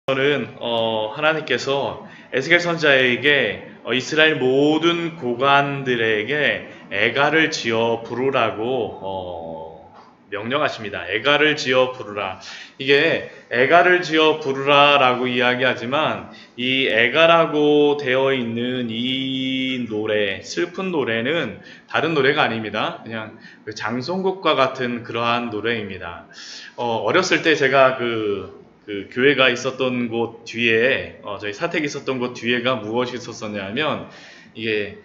저는 하나님께서 에스겔 선지자에게 이스라엘 모든 고관들에게 애가를 지어 부르라고 명령하십니다. 애가를 지어 부르라. 이게 애가를 지어 부르라라고 이야기하지만 이 애가라고 되어 있는 이 노래, 슬픈 노래는 다른 노래가 아닙니다. 그냥 그 장송곡과 같은 그러한 노래입니다. 어렸을 때 제가 그 교회가 있었던 곳 뒤에 저희 사택이 있었던 곳 뒤에가 무엇이 있었었냐면 이게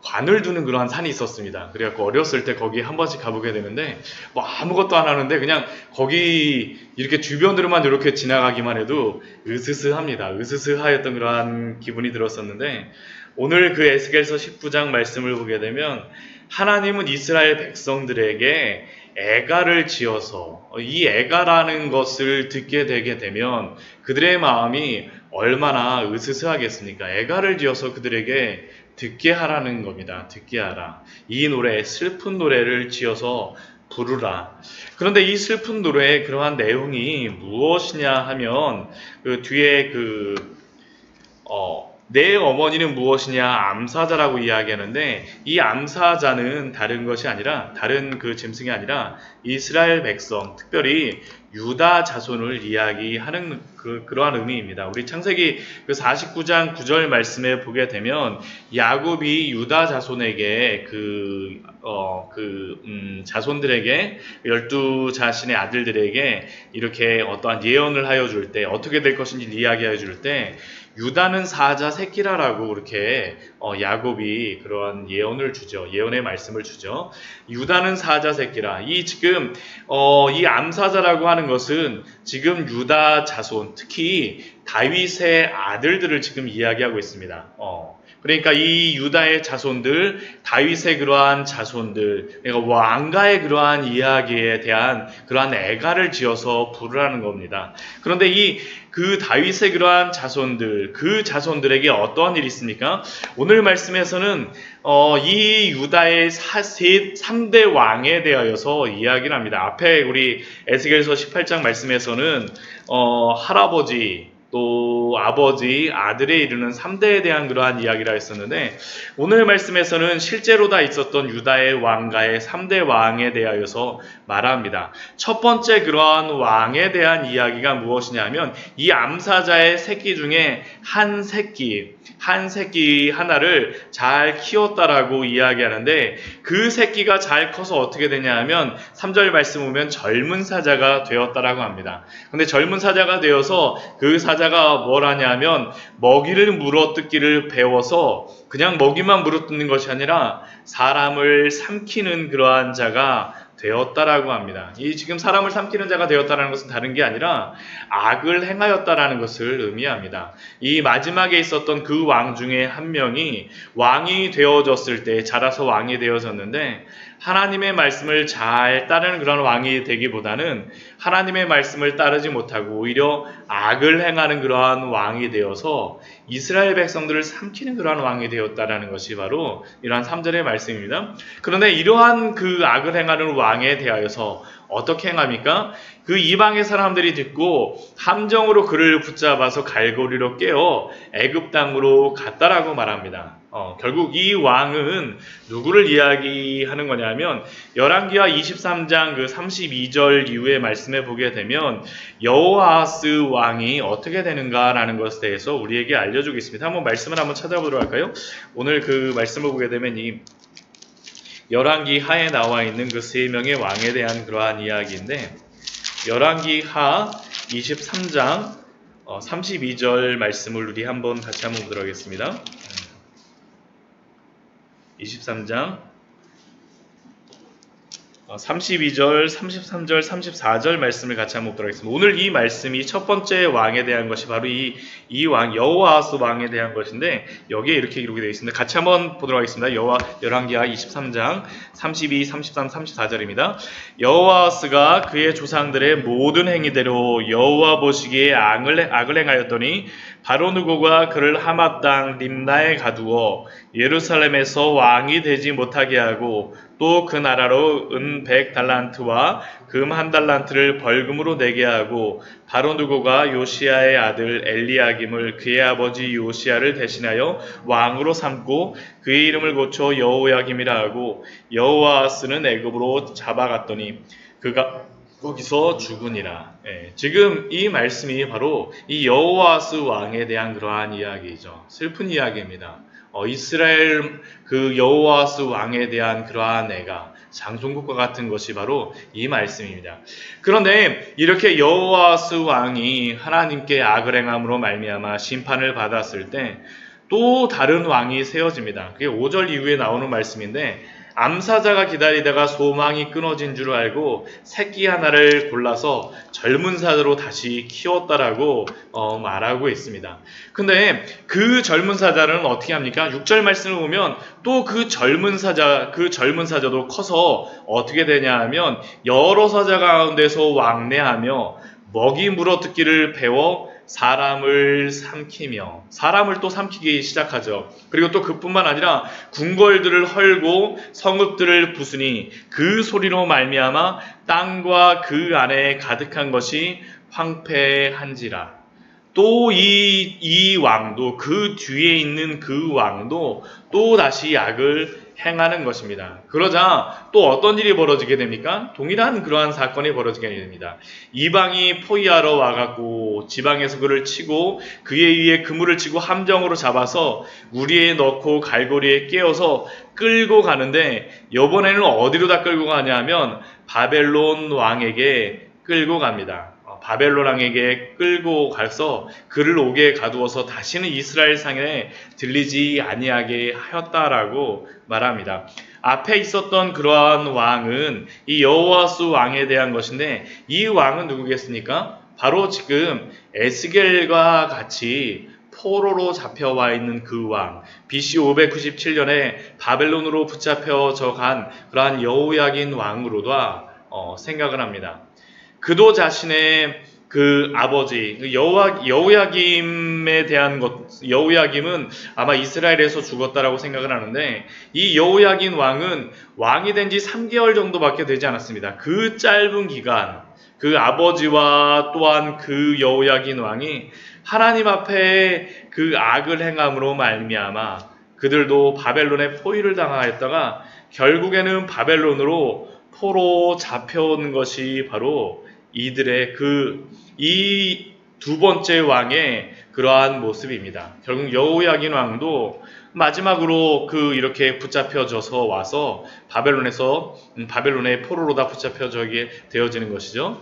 관을 두는 그러한 산이 있었습니다. 그래갖고 어렸을 때 거기 한 번씩 가보게 되는데 뭐 아무것도 안 하는데 그냥 거기 이렇게 주변으로만 이렇게 지나가기만 해도 으스스합니다. 으스스하였던 그러한 기분이 들었었는데 오늘 그 에스겔서 19장 말씀을 보게 되면 하나님은 이스라엘 백성들에게 애가를 지어서 이 애가라는 것을 듣게 되게 되면 그들의 마음이 얼마나 으스스하겠습니까? 애가를 지어서 그들에게 듣게 하라는 겁니다. 듣게 하라. 이 노래, 슬픈 노래를 지어서 부르라. 그런데 이 슬픈 노래의 그러한 내용이 무엇이냐 하면 그 뒤에 내 어머니는 무엇이냐 암사자라고 이야기하는데 이 암사자는 다른 것이 아니라 다른 그 짐승이 아니라 이스라엘 백성 특별히 유다 자손을 이야기하는 그러한 의미입니다. 우리 창세기 49장 9절 말씀에 보게 되면 야곱이 유다 자손에게 자손들에게 12 자신의 아들들에게 이렇게 어떠한 예언을 하여 줄 때 어떻게 될 것인지 이야기하여 줄 때 유다는 사자 새끼라라고 그렇게 야곱이 그러한 예언을 주죠. 예언의 말씀을 주죠. 유다는 사자 새끼라. 지금 이 암사자라고 하는 것은 지금 유다 자손, 특히 다윗의 아들들을 지금 이야기하고 있습니다. 그러니까 이 유다의 자손들, 다윗의 그러한 자손들, 그러니까 왕가의 그러한 이야기에 대한 그러한 애가를 지어서 부르라는 겁니다. 그런데 그 다윗의 그러한 자손들, 그 자손들에게 어떠한 일이 있습니까? 오늘 말씀에서는 이 유다의 3대 왕에 대하여서 이야기를 합니다. 앞에 우리 에스겔서 18장 말씀에서는 할아버지, 또 아버지, 아들에 이르는 3대에 대한 그러한 이야기를 했었는데 오늘 말씀에서는 실제로 다 있었던 유다의 왕가의 3대 왕에 대하여서 말합니다. 첫 번째 그러한 왕에 대한 이야기가 무엇이냐면 이 암사자의 새끼 중에 한 새끼 하나를 잘 키웠다라고 이야기하는데 그 새끼가 잘 커서 어떻게 되냐면 3절 말씀 보면 젊은 사자가 되었다라고 합니다. 근데 젊은 사자가 되어서 그 사자가 뭘 하냐면 먹이를 물어뜯기를 배워서 그냥 먹이만 물어뜯는 것이 아니라 사람을 삼키는 그러한 자가 되었다라고 합니다. 지금 사람을 삼키는 자가 되었다라는 것은 다른 게 아니라 악을 행하였다라는 것을 의미합니다. 이 마지막에 있었던 그 왕 중에 한 명이 왕이 되어졌을 때 자라서 왕이 되어졌는데 하나님의 말씀을 잘 따르는 그런 왕이 되기보다는 하나님의 말씀을 따르지 못하고 오히려 악을 행하는 그러한 왕이 되어서 이스라엘 백성들을 삼키는 그러한 왕이 되었다라는 것이 바로 이러한 3절의 말씀입니다. 그런데 이러한 그 악을 행하는 왕에 대하여서 어떻게 행합니까? 그 이방의 사람들이 듣고 함정으로 그를 붙잡아서 갈고리로 깨어 애굽 땅으로 갔다라고 말합니다. 결국 이 왕은 누구를 이야기하는 거냐면 열왕기하 23장 32절 이후의 말씀에 보게 되면 여호아하스 왕이 어떻게 되는가라는 것에 대해서 우리에게 알려주고 있습니다. 한번 말씀을 한번 찾아보도록 할까요? 오늘 그 말씀을 보게 되면 이 열왕기하에 나와 있는 그 세 명의 왕에 대한 그러한 이야기인데 열왕기하 23장 32절 말씀을 우리 같이 한번 보도록 하겠습니다. 23장 32절, 33절, 34절 말씀을 같이 한번 보도록 하겠습니다. 오늘 이 말씀이 첫 번째 왕에 대한 것이 바로 이 왕, 여호아하스 왕에 대한 것인데 여기에 이렇게 기록이 되어 있습니다. 같이 한번 보도록 하겠습니다. 열왕기하 23장 32, 33, 34절입니다. 여호아하스가 그의 조상들의 모든 행위대로 여호와 보시기에 악을 행하였더니 바로누고가 그를 하맛 땅 림나에 가두어 예루살렘에서 왕이 되지 못하게 하고 또 그 나라로 은 100달란트와 금 1달란트를 벌금으로 내게 하고 바로 누고가 요시야의 아들 엘리야김을 그의 아버지 요시야를 대신하여 왕으로 삼고 그의 이름을 고쳐 여호야김이라 하고 여호아스는 애굽으로 잡아갔더니 그가 거기서 죽으니라. 예, 지금 이 말씀이 바로 이 여호아스 왕에 대한 그러한 이야기죠. 슬픈 이야기입니다. 이스라엘 그 여호아스 왕에 대한 그러한 애가 장송국과 같은 것이 바로 이 말씀입니다. 그런데 이렇게 여호아스 왕이 하나님께 악을 행함으로 말미암아 심판을 받았을 때 또 다른 왕이 세워집니다. 그게 5절 이후에 나오는 말씀인데 암사자가 기다리다가 소망이 끊어진 줄 알고 새끼 하나를 골라서 젊은 사자로 다시 키웠다라고 말하고 있습니다. 근데 그 젊은 사자는 어떻게 합니까? 6절 말씀을 보면 또 그 젊은 사자도 커서 어떻게 되냐 하면 여러 사자 가운데서 왕래하며 먹이 물어뜯기를 배워 사람을 삼키며 사람을 또 삼키기 시작하죠. 그리고 또 그뿐만 아니라 궁궐들을 헐고 성읍들을 부수니 그 소리로 말미암아 땅과 그 안에 가득한 것이 황폐한지라. 또 이 왕도 그 뒤에 있는 그 왕도 또 다시 악을 행하는 것입니다. 그러자 또 어떤 일이 벌어지게 됩니까? 동일한 그러한 사건이 벌어지게 됩니다. 이방이 포위하러 와갖고 지방에서 그를 치고 그에 의해 그물을 치고 함정으로 잡아서 우리에 넣고 갈고리에 깨어서 끌고 가는데 이번에는 어디로 다 끌고 가냐면 바벨론 왕에게 끌고 갑니다. 바벨론 왕에게 끌고 가서 그를 옥에 가두어서 다시는 이스라엘 상에 들리지 아니하게 하였다라고 말합니다. 앞에 있었던 그러한 왕은 이 여호아스 왕에 대한 것인데 이 왕은 누구겠습니까? 바로 지금 에스겔과 같이 포로로 잡혀와 있는 그 왕, BC 597년에 바벨론으로 붙잡혀져 간 그러한 여호야긴 왕으로도 생각을 합니다. 그도 자신의 그 아버지 여호야김에 대한 여호야김은 아마 이스라엘에서 죽었다라고 생각을 하는데 이 여호야긴 왕은 왕이 된 지 3개월 정도밖에 되지 않았습니다. 그 짧은 기간 그 아버지와 또한 그 여호야긴 왕이 하나님 앞에 그 악을 행함으로 말미암아 그들도 바벨론에 포위를 당하였다가 결국에는 바벨론으로 포로 잡혀온 것이 바로 이들의 이 두 번째 왕의 그러한 모습입니다. 결국 여호야긴 왕도 마지막으로 이렇게 붙잡혀져서 와서 바벨론의 포로로 다 붙잡혀지게 되어지는 것이죠.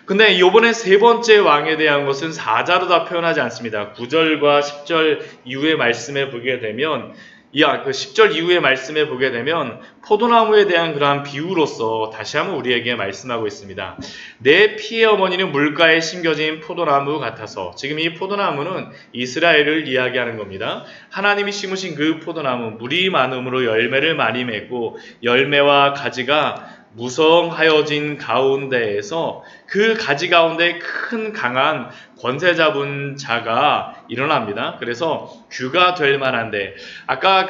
근데 이번에 세 번째 왕에 대한 것은 사자로 다 표현하지 않습니다. 9절과 10절 이후의 말씀에 보게 되면 그 10절 이후의 말씀에 보게 되면 포도나무에 대한 그러한 비유로서 다시 한번 우리에게 말씀하고 있습니다. 내 피의 어머니는 물가에 심겨진 포도나무 같아서 지금 이 포도나무는 이스라엘을 이야기하는 겁니다. 하나님이 심으신 그 포도나무 물이 많음으로 열매를 많이 맺고 열매와 가지가 무성하여진 가운데에서 그 가지 가운데 큰 강한 권세 잡은 자가 일어납니다. 그래서 규가 될 만한데 아까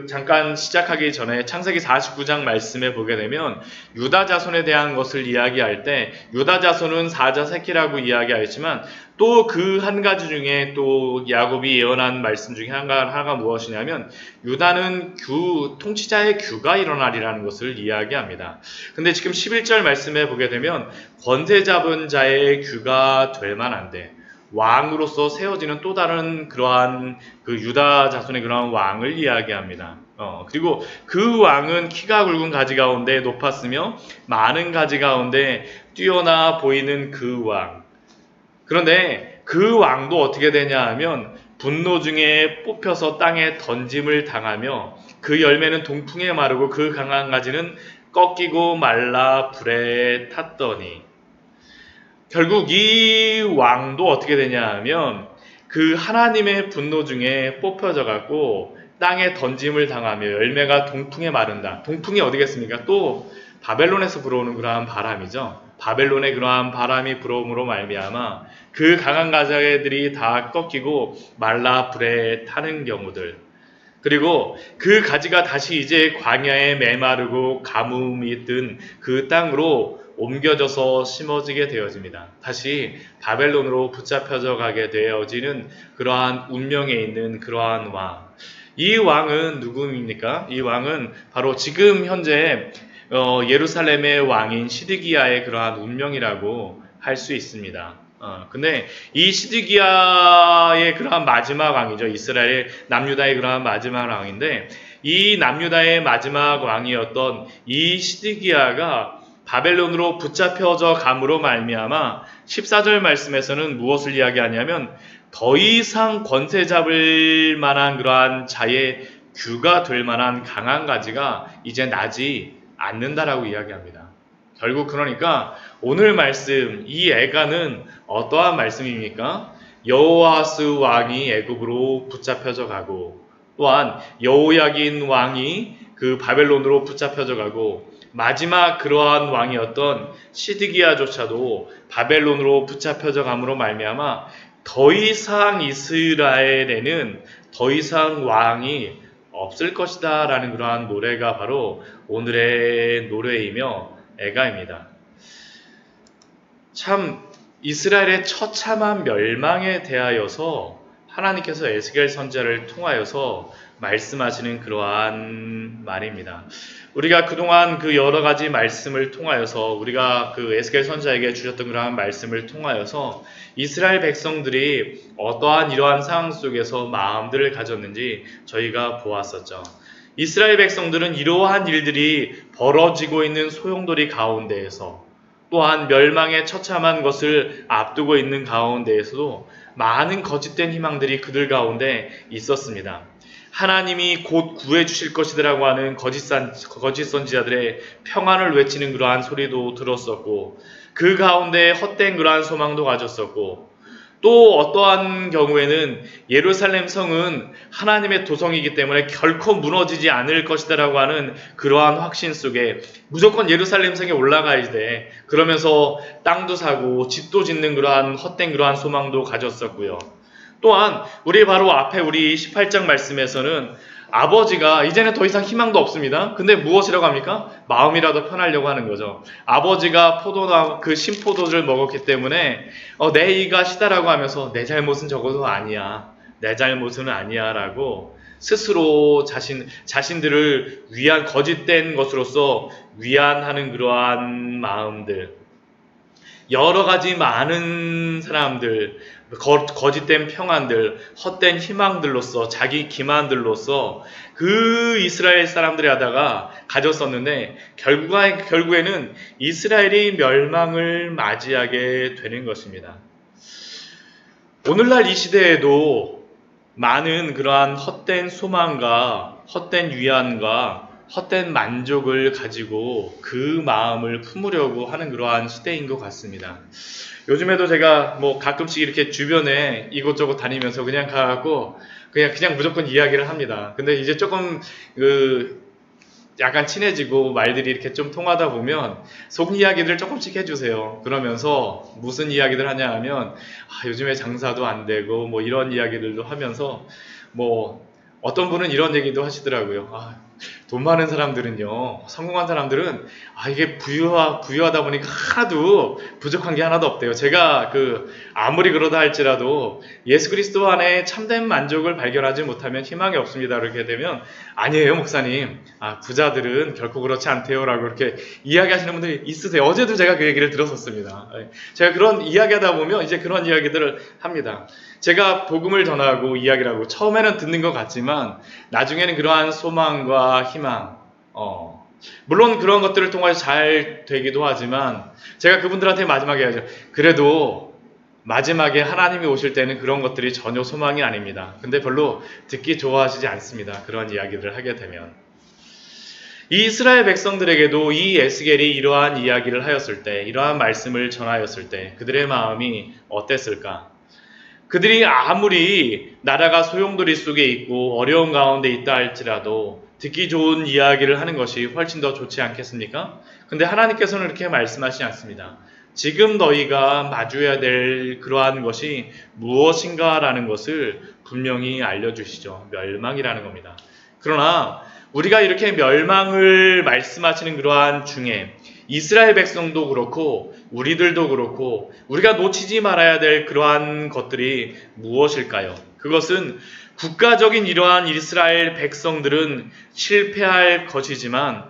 잠깐 시작하기 전에 창세기 49장 말씀에 보게 되면 유다 자손에 대한 것을 이야기할 때 유다 자손은 사자 새끼라고 이야기하였지만 또 그 한 가지 중에 또 야곱이 예언한 말씀 중에 하나가 무엇이냐면 유다는 통치자의 규가 일어나리라는 것을 이야기합니다. 근데 지금 11절 말씀에 보게 되면 권세 잡은 자의 규가 될 만한데 왕으로서 세워지는 또 다른 그러한 유다 자손의 그러한 왕을 이야기합니다. 그리고 그 왕은 키가 굵은 가지 가운데 높았으며 많은 가지 가운데 뛰어나 보이는 그 왕. 그런데 그 왕도 어떻게 되냐 하면 분노 중에 뽑혀서 땅에 던짐을 당하며 그 열매는 동풍에 마르고 그 강한 가지는 꺾이고 말라 불에 탔더니 결국 이 왕도 어떻게 되냐 하면 그 하나님의 분노 중에 뽑혀져 갖고 땅에 던짐을 당하며 열매가 동풍에 마른다. 동풍이 어디겠습니까? 또 바벨론에서 불어오는 그러한 바람이죠. 바벨론의 그러한 바람이 불어옴으로 말미암아 그 강한 가지들이 다 꺾이고 말라 불에 타는 경우들. 그리고 그 가지가 다시 이제 광야에 메마르고 가뭄이 든 그 땅으로 옮겨져서 심어지게 되어집니다. 다시 바벨론으로 붙잡혀져 가게 되어지는 그러한 운명에 있는 그러한 왕. 이 왕은 누구입니까? 이 왕은 바로 지금 현재 예루살렘의 왕인 시드기야의 그러한 운명이라고 할 수 있습니다. 근데 이 시드기야의 그러한 마지막 왕이죠. 이스라엘 남유다의 그러한 마지막 왕인데 이 남유다의 마지막 왕이었던 이 시드기야가 바벨론으로 붙잡혀져 감으로 말미암아 14절 말씀에서는 무엇을 이야기하냐면 더 이상 권세 잡을 만한 그러한 자의 규가 될 만한 강한 가지가 이제 나지 않는다라고 이야기합니다. 결국 그러니까 오늘 말씀 이 애가는 어떠한 말씀입니까? 여호아스 왕이 애굽으로 붙잡혀져 가고 또한 여호야긴 왕이 그 바벨론으로 붙잡혀져 가고 마지막 그러한 왕이었던 시드기야조차도 바벨론으로 붙잡혀져 감으로 말미암아 더 이상 이스라엘에는 더 이상 왕이 없을 것이다 라는 그러한 노래가 바로 오늘의 노래이며 애가입니다. 참 이스라엘의 처참한 멸망에 대하여서 하나님께서 에스겔 선지자를 통하여서 말씀하시는 그러한 말입니다. 우리가 그동안 그 여러 가지 말씀을 통하여서 우리가 그 에스겔 선지자에게 주셨던 그러한 말씀을 통하여서 이스라엘 백성들이 어떠한 이러한 상황 속에서 마음들을 가졌는지 저희가 보았었죠. 이스라엘 백성들은 이러한 일들이 벌어지고 있는 소용돌이 가운데에서 또한 멸망의 처참한 것을 앞두고 있는 가운데에서도 많은 거짓된 희망들이 그들 가운데 있었습니다. 하나님이 곧 구해주실 것이라고 하는 거짓 선지자들의 평안을 외치는 그러한 소리도 들었었고 그 가운데 헛된 그러한 소망도 가졌었고 또 어떠한 경우에는 예루살렘 성은 하나님의 도성이기 때문에 결코 무너지지 않을 것이다라고 하는 그러한 확신 속에 무조건 예루살렘 성에 올라가야 돼. 그러면서 땅도 사고 집도 짓는 그러한 헛된 그러한 소망도 가졌었고요. 또한 우리 바로 앞에 우리 18장 말씀에서는 아버지가 이제는 더 이상 희망도 없습니다. 근데 무엇이라고 합니까? 마음이라도 편하려고 하는 거죠. 아버지가 그 신포도를 먹었기 때문에 내 이가 시다라고 하면서 내 잘못은 적어도 아니야. 내 잘못은 아니야 라고 스스로 자신들을 거짓된 것으로서 위안하는 그러한 마음들, 여러 가지 많은 사람들, 거짓된 평안들, 헛된 희망들로서 자기 기만들로서 그 이스라엘 사람들이 하다가 가졌었는데 결국에는 이스라엘이 멸망을 맞이하게 되는 것입니다. 오늘날 이 시대에도 많은 그러한 헛된 소망과 헛된 위안과 헛된 만족을 가지고 그 마음을 품으려고 하는 그러한 시대인 것 같습니다. 요즘에도 제가 뭐 가끔씩 이렇게 주변에 이곳저곳 다니면서 그냥 가고 그냥 무조건 이야기를 합니다. 근데 이제 조금 약간 친해지고 말들이 이렇게 좀 통하다 보면 속 이야기들을 조금씩 해주세요. 그러면서 무슨 이야기들 하냐 하면 요즘에 장사도 안 되고 뭐 이런 이야기들도 하면서 뭐 어떤 분은 이런 얘기도 하시더라고요. 돈 많은 사람들은요, 성공한 사람들은 이게 부유하다 보니까 하나도 부족한 게 하나도 없대요. 제가 아무리 그러다 할지라도 예수 그리스도 안에 참된 만족을 발견하지 못하면 희망이 없습니다. 그렇게 되면 아니에요, 목사님. 부자들은 결코 그렇지 않대요라고 이렇게 이야기하시는 분들이 있으세요. 어제도 제가 그 얘기를 들었었습니다. 제가 그런 이야기하다 보면 이제 그런 이야기들을 합니다. 제가 복음을 전하고 이야기를 하고 처음에는 듣는 것 같지만 나중에는 그러한 소망과 희망, 물론 그런 것들을 통해서 잘 되기도 하지만 제가 그분들한테 마지막에 하죠. 그래도 마지막에 하나님이 오실 때는 그런 것들이 전혀 소망이 아닙니다. 근데 별로 듣기 좋아하시지 않습니다. 그런 이야기를 하게 되면. 이 이스라엘 백성들에게도 이 에스겔이 이러한 이야기를 하였을 때, 이러한 말씀을 전하였을 때 그들의 마음이 어땠을까? 그들이 아무리 나라가 소용돌이 속에 있고 어려운 가운데 있다 할지라도 듣기 좋은 이야기를 하는 것이 훨씬 더 좋지 않겠습니까? 근데 하나님께서는 이렇게 말씀하시지 않습니다. 지금 너희가 마주해야 될 그러한 것이 무엇인가라는 것을 분명히 알려주시죠. 멸망이라는 겁니다. 그러나 우리가 이렇게 멸망을 말씀하시는 그러한 중에 이스라엘 백성도 그렇고 우리들도 그렇고 우리가 놓치지 말아야 될 그러한 것들이 무엇일까요? 그것은 국가적인 이러한 이스라엘 백성들은 실패할 것이지만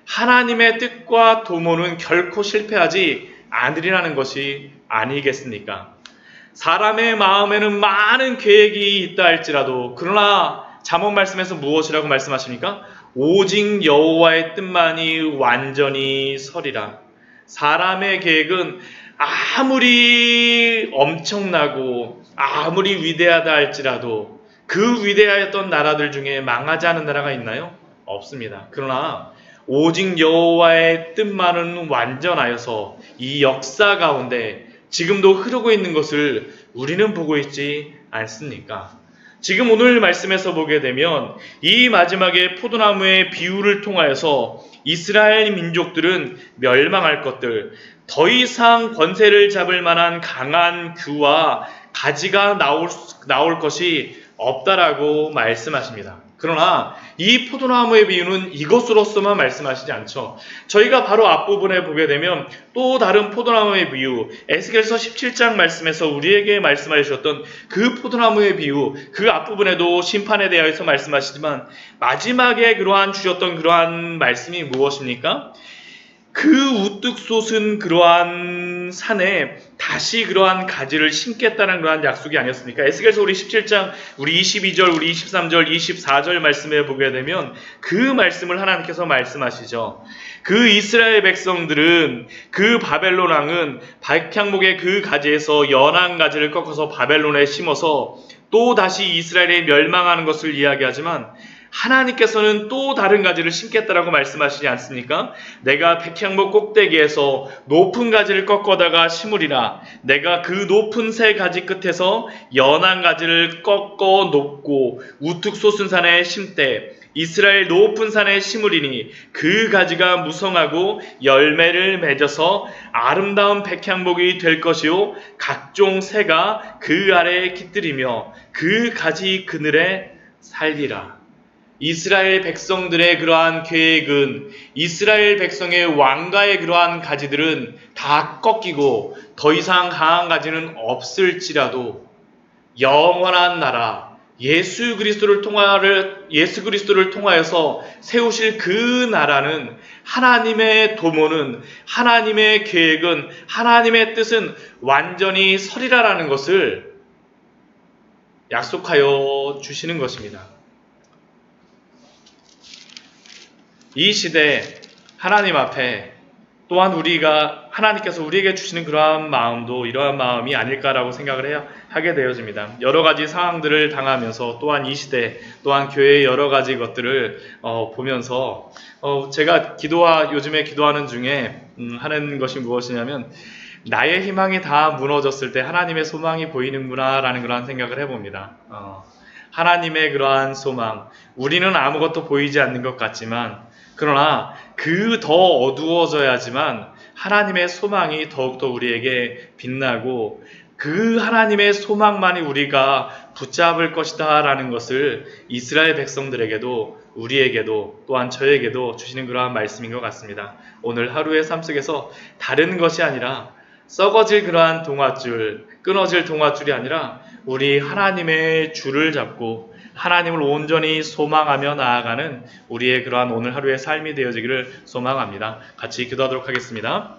하나님의 뜻과 도모는 결코 실패하지 않으리라는 것이 아니겠습니까? 사람의 마음에는 많은 계획이 있다 할지라도 그러나 잠언 말씀에서 무엇이라고 말씀하십니까? 오직 여호와의 뜻만이 완전히 서리라. 사람의 계획은 아무리 엄청나고 아무리 위대하다 할지라도 그 위대하였던 나라들 중에 망하지 않은 나라가 있나요? 없습니다. 그러나 오직 여호와의 뜻만은 완전하여서 이 역사 가운데 지금도 흐르고 있는 것을 우리는 보고 있지 않습니까? 지금 오늘 말씀에서 보게 되면 이 마지막에 포도나무의 비유를 통하여서 이스라엘 민족들은 멸망할 것들, 더 이상 권세를 잡을 만한 강한 규와 가지가 나올 것이 없다라고 말씀하십니다. 그러나 이 포도나무의 비유는 이것으로서만 말씀하시지 않죠. 저희가 바로 앞부분에 보게 되면 또 다른 포도나무의 비유, 에스겔서 17장 말씀에서 우리에게 말씀하셨던 그 포도나무의 비유, 그 앞부분에도 심판에 대하여서 말씀하시지만 마지막에 주셨던 그러한 말씀이 무엇입니까? 그 우뚝 솟은 그러한 산에 다시 그러한 가지를 심겠다는 그러한 약속이 아니었습니까? 에스겔서 우리 17장 우리 22절 우리 23절 24절 말씀에 보게 되면 그 말씀을 하나님께서 말씀하시죠. 그 이스라엘 백성들은 그 바벨론 왕은 백향목의 그 가지에서 연한 가지를 꺾어서 바벨론에 심어서 또 다시 이스라엘이 멸망하는 것을 이야기하지만 하나님께서는 또 다른 가지를 심겠다라고 말씀하시지 않습니까? 내가 백향목 꼭대기에서 높은 가지를 꺾어다가 심으리라. 내가 그 높은 새 가지 끝에서 연한 가지를 꺾어 높고 우뚝 솟은 산에 심되 이스라엘 높은 산에 심으리니 그 가지가 무성하고 열매를 맺어서 아름다운 백향목이 될 것이요 각종 새가 그 아래에 깃들이며 그 가지 그늘에 살리라. 이스라엘 백성들의 그러한 계획은 이스라엘 백성의 왕가의 그러한 가지들은 다 꺾이고 더 이상 강한 가지는 없을지라도 영원한 나라 예수 그리스도를 통하여서 세우실 그 나라는 하나님의 도모는 하나님의 계획은 하나님의 뜻은 완전히 서리라라는 것을 약속하여 주시는 것입니다. 이 시대 하나님 앞에 또한 하나님께서 우리에게 주시는 그러한 마음도 이러한 마음이 아닐까라고 생각을 하게 되어집니다. 여러 가지 상황들을 당하면서 또한 이 시대 또한 교회의 여러 가지 것들을 보면서 제가 요즘에 기도하는 중에 하는 것이 무엇이냐면 나의 희망이 다 무너졌을 때 하나님의 소망이 보이는구나 라는 그러한 생각을 해봅니다. 하나님의 그러한 소망, 우리는 아무것도 보이지 않는 것 같지만 그러나 그 더 어두워져야지만 하나님의 소망이 더욱더 우리에게 빛나고 그 하나님의 소망만이 우리가 붙잡을 것이다 라는 것을 이스라엘 백성들에게도 우리에게도 또한 저에게도 주시는 그러한 말씀인 것 같습니다. 오늘 하루의 삶 속에서 다른 것이 아니라 썩어질 그러한 동아줄, 끊어질 동아줄이 아니라 우리 하나님의 줄을 잡고 하나님을 온전히 소망하며 나아가는 우리의 그러한 오늘 하루의 삶이 되어지기를 소망합니다. 같이 기도하도록 하겠습니다.